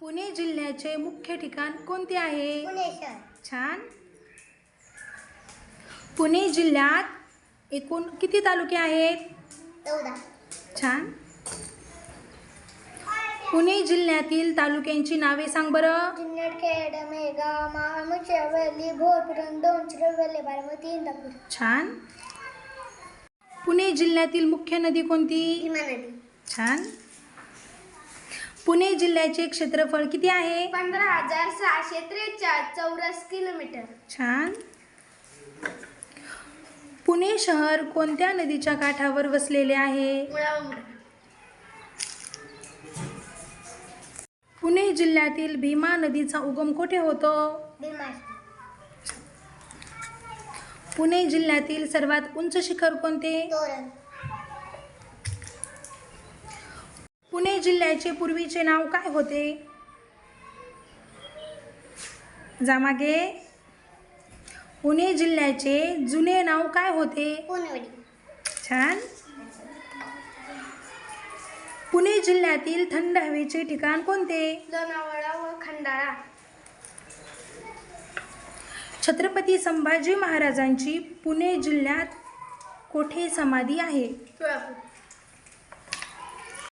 पुणे जिल्ह्याचे मुख्य ठिकाण कोणते आहे? पुणे शहर. छान. पुणे जिल्ह्यात एकूण किती तालुके आहेत? 14. छान. पुणे जिल्ह्यातील तालुक्यांची नावे सांग बरं. जुन्नर, खेड, मेघा, महामुंशी, वेल्ली, भोर, पुरंदर, चिरवली, बारामती, इंदापूर. छान. पुणे जिल्ह्यातील मुख्य नदी कोणती? भीमा नदी. छान. पुणे जिल्ह्याचे क्षेत्रफळ किती आहे? 15,643 चौरस किलोमीटर. छान. पुणे शहर कोणत्या नदीच्या काठावर वसलेले आहे? पुणे जिल्ह्यातील भीमा नदीचा उगम कुठे होतो? भीमा. पुणे जिल्ह्यातील सर्वात उंच शिखर कोणते? तोरण. पुणे जिल्ह्याचे पूर्वीचे नाव काय होते? जामागे. पुणे जिल्ह्याचे जुने नाव काय होते? पुणेवाडी. छान. पुणे जिल्ह्यातील थंड हवेचे ठिकाण कोणते? लोणावळा व खंडाळा. छत्रपती संभाजी महाराजांची पुणे जिल्ह्यात कोठे समाधी आहे? सोलापूर.